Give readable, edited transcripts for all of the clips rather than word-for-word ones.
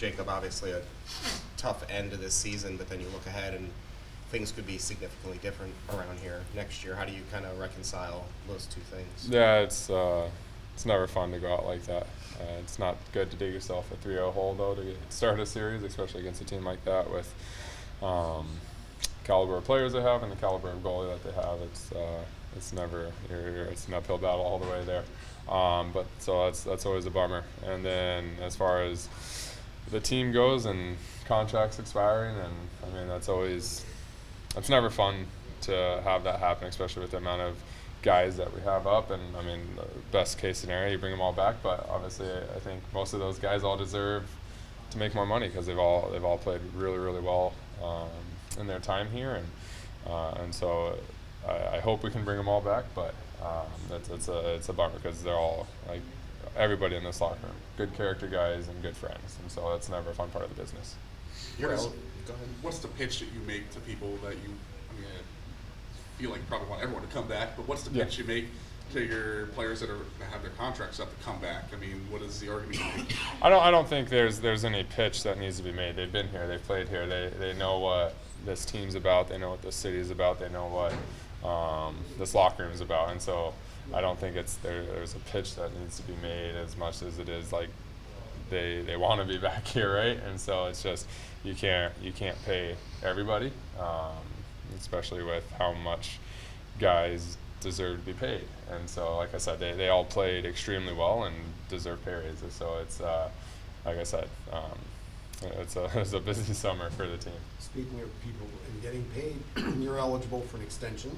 Jacob, obviously a tough end to this season, but then you look ahead and things could be significantly different around here next year. How do you kind of reconcile those two things? Yeah, it's never fun to go out like that. It's not good to dig yourself a 3-0 hole though to start a series, especially against a team like that with caliber of players they have and the caliber of goalie that they have. It's never it's an uphill battle all the way there. But so that's always a bummer. And then as far as the team goes and contracts expiring, and I mean that's never fun to have that happen, especially with the amount of guys that we have up. And I mean, the best case scenario, you bring them all back, but obviously I think most of those guys all deserve to make more money because they've all played really, really well in their time here, and so I hope we can bring them all back, but it's a bummer because they're all, like, everybody in this locker room, good character guys and good friends, and so that's never a fun part of the business. Go ahead. What's the pitch that you make to people that I feel like you probably want everyone to come back, but what's the pitch you make to your players that have their contracts up to come back? I mean, what is the argument you make? I don't think there's any pitch that needs to be made. They've been here, they've played here, they know what this team's about, they know what this city is about, they know what this locker room is about, and so I don't think there's a pitch that needs to be made as much as it is like they want to be back here, right? And so it's just you can't pay everybody, especially with how much guys deserve to be paid. And so, like I said, they all played extremely well and deserve pay raises. So it's like I said, it's a busy summer for the team. Speaking of people and getting paid, you're eligible for an extension.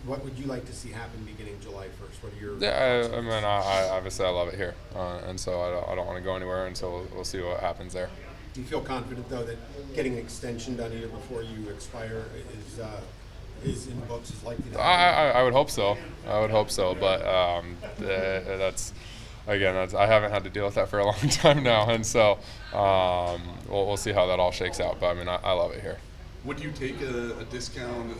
What would you like to see happen beginning July 1st? What are your thoughts? I mean, I obviously I love it here, and so I don't want to go anywhere until we'll see what happens there. Do you feel confident, though, that getting an extension done a year before you expire is in the books, is likely to happen? I would hope so. But that's I haven't had to deal with that for a long time now, and so we'll see how that all shakes out. But I mean, I love it here. Would you take a discount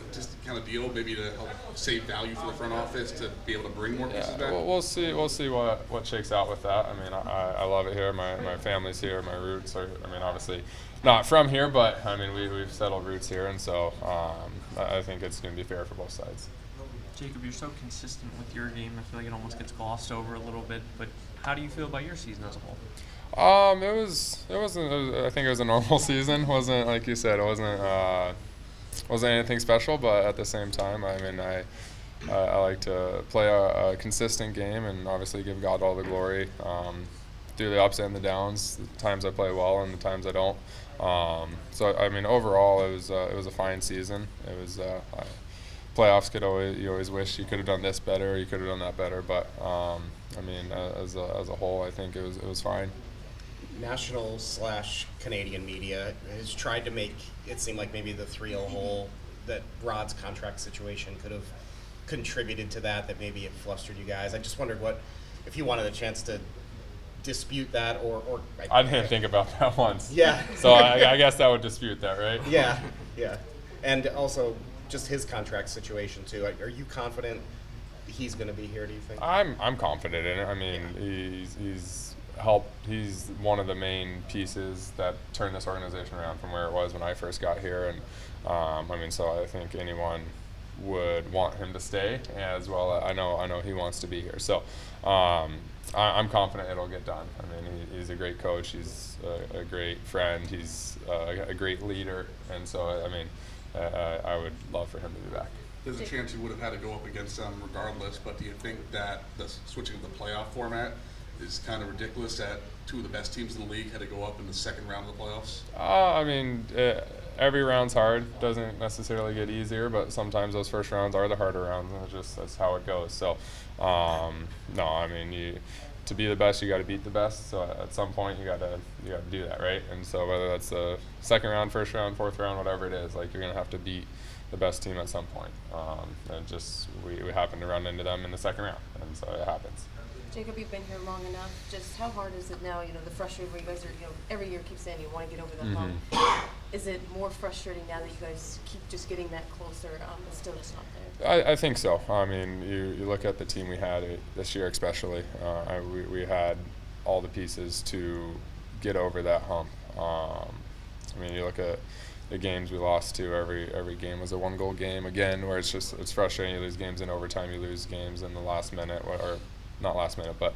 deal, maybe to help save value for the front office to be able to bring more pieces back? We'll see what shakes out with that. I mean, I love it here. My family's here. My roots are. I mean, obviously not from here, but I mean we've settled roots here, and so I think it's going to be fair for both sides. Jacob, you're so consistent with your game. I feel like it almost gets glossed over a little bit. But how do you feel about your season as a whole? I think it was a normal season. Wasn't, like you said, it wasn't anything special. But at the same time, I mean, I like to play a consistent game and obviously give God all the glory through the ups and the downs. The times I play well and the times I don't. So I mean, overall, it was a fine season. It was playoffs. You always wish you could have done this better, you could have done that better. But I mean, as a whole, I think it was fine. National/Canadian media has tried to make it seem like maybe the 3-0 hole, that Rod's contract situation could have contributed to that maybe it flustered you guys. I just wondered if you wanted a chance to dispute that or I didn't think about that once. Yeah. So I guess that would dispute that, right? Yeah. And also just his contract situation too. Are you confident he's going to be here, do you think? I'm confident in it. I mean, he's one of the main pieces that turned this organization around from where it was when I first got here, and I mean, so I think anyone would want him to stay as well. I know he wants to be here, so I'm confident it'll get done. I mean, he's a great coach, he's a great friend, he's a great leader, and so I mean, I would love for him to be back. There's a chance you would have had to go up against them regardless, but do you think that the switching of the playoff format is kind of ridiculous that two of the best teams in the league had to go up in the second round of the playoffs? I mean, every round's hard. Doesn't necessarily get easier, but sometimes those first rounds are the harder rounds, and that's how it goes. So, no, I mean, to be the best, you got to beat the best. So at some point, you got to do that, right? And so whether that's the second round, first round, fourth round, whatever it is, like you're gonna have to beat the best team at some point. And just we happen to run into them in the second round, and so it happens. Jacob, you've been here long enough. Just how hard is it now? The frustrating where you guys are, every year keep saying you want to get over the hump. Is it more frustrating now that you guys keep just getting that closer, but still just not there? I think so. I mean, you look at the team we had this year especially. We had all the pieces to get over that hump. I mean, you look at the games we lost to. Every game was a 1-goal game again, where it's frustrating. You lose games in overtime. You lose games in the last minute, or not last minute, but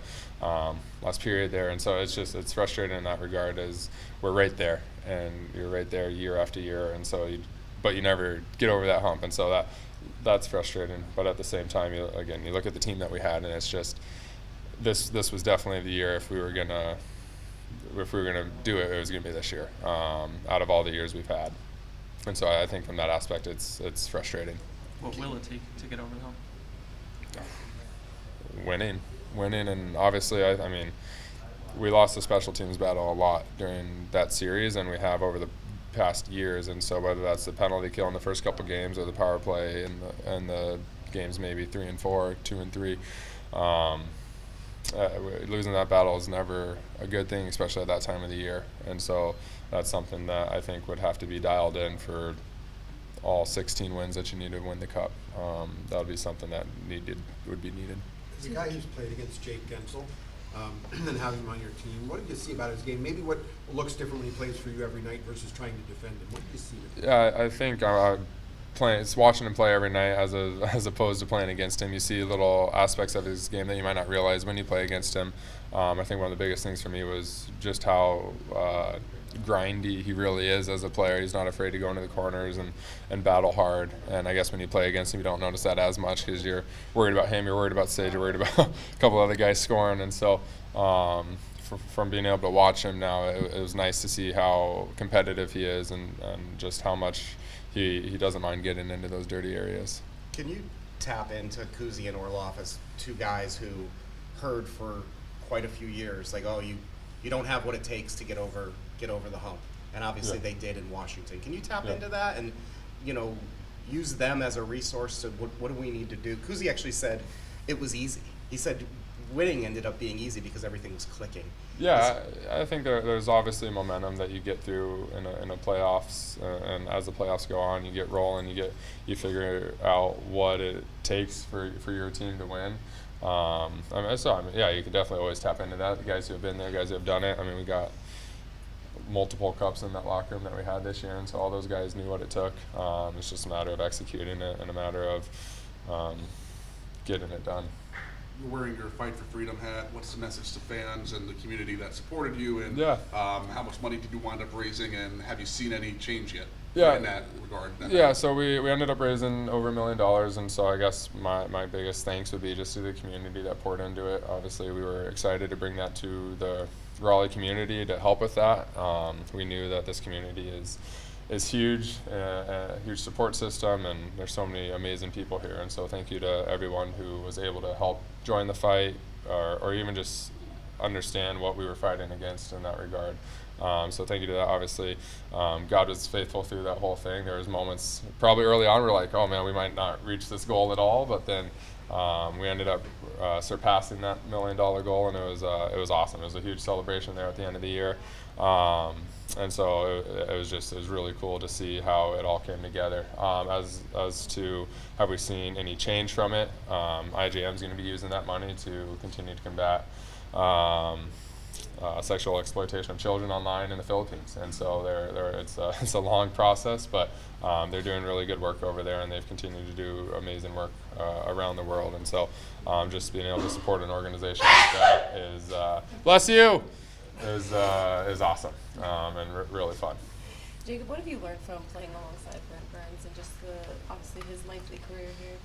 last period there. And so it's frustrating in that regard, as we're right there, and you're right there year after year, and so but you never get over that hump, and so that's frustrating. But at the same time, you look at the team that we had, and it's just this was definitely the year. If we were gonna do it, it was gonna be this year, out of all the years we've had. And so I think from that aspect, it's frustrating. What will it take to get over the hump? Winning, and obviously, I mean, we lost the special teams battle a lot during that series, and we have over the past years. And so whether that's the penalty kill in the first couple games, or the power play and the games maybe 3 and 4, 2 and 3, losing that battle is never a good thing, especially at that time of the year. And so that's something that I think would have to be dialed in for all 16 wins that you need to win the cup. That would be something that would be needed. As a guy who's played against Jake Gensel, and having him on your team, what did you see about his game? Maybe what looks different when he plays for you every night versus trying to defend him? What did you see with him? Yeah, I think watching him play every night as opposed to playing against him, you see little aspects of his game that you might not realize when you play against him. I think one of the biggest things for me was just how grindy he really is as a player. He's not afraid to go into the corners and battle hard. And I guess when you play against him, you don't notice that as much, because you're worried about him, you're worried about Sage, you're worried about a couple other guys scoring. And so from being able to watch him now, it was nice to see how competitive he is, and just how much he doesn't mind getting into those dirty areas. Can you tap into Kuzi and Orlov as two guys who heard for quite a few years, like, oh, you don't have what it takes to get over the hump, and obviously they did in Washington. Can you tap into that and use them as a resource to what do we need to do? Kuzi actually said it was easy. He said winning ended up being easy because everything was clicking. Yeah, I think there's obviously momentum that you get through in a playoffs, and as the playoffs go on, you get rolling, you figure out what it takes for your team to win. You could definitely always tap into that. The guys who have been there, guys who have done it. I mean, we got multiple cups in that locker room that we had this year, and so all those guys knew what it took. It's just a matter of executing it, and a matter of getting it done. You're wearing your Fight for Freedom hat. What's the message to fans and the community that supported you? And how much money did you wind up raising, and have you seen any change yet in that regard? So we ended up raising over $1 million, and so I guess my biggest thanks would be just to the community that poured into it. Obviously, we were excited to bring that to the Raleigh community to help with that. We knew that this community is huge, a huge support system, and there's so many amazing people here. And so thank you to everyone who was able to help join the fight, or even just understand what we were fighting against in that regard. So thank you to that. Obviously, God was faithful through that whole thing. There was moments probably early on we're like, oh man, we might not reach this goal at all, but then we ended up surpassing that $1 million goal, and it was awesome. It was a huge celebration there at the end of the year. And so it was really cool to see how it all came together. As to have we seen any change from it, IJM is going to be using that money to continue to combat sexual exploitation of children online in the Philippines. And so it's a long process, but they're doing really good work over there, and they've continued to do amazing work around the world. And so just being able to support an organization like that is bless you. Is awesome and really fun. Jacob, what have you learned from playing alongside Brent Burns and just obviously his lengthy career here?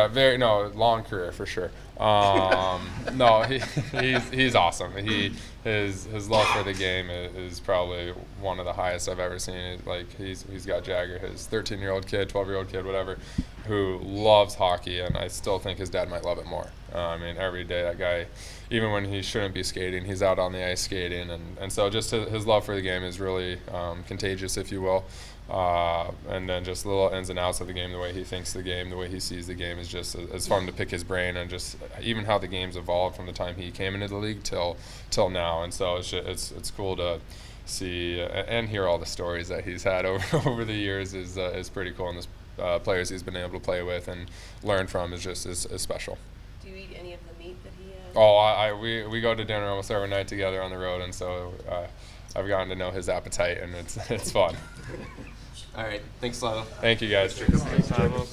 Very long career for sure. No, he's awesome. His love for the game is probably one of the highest I've ever seen. Like he's got Jagger, his 13-year-old kid, 12-year-old kid, whatever, who loves hockey, and I still think his dad might love it more. I mean, every day that guy, even when he shouldn't be skating, he's out on the ice skating, and so just his love for the game is really contagious, if you will. And then just little ins and outs of the game, the way he thinks the game, the way he sees the game is just it's fun to pick his brain, and just even how the game's evolved from the time he came into the league till now. And so it's cool to see and hear all the stories that he's had over the years is pretty cool, and the players he's been able to play with and learn from is special. Do you eat any of the meat that he has? Oh, we go to dinner almost every night together on the road, and so I've gotten to know his appetite, and it's fun. All right. Thanks, Slavin. Thank you guys. Thanks, Savo.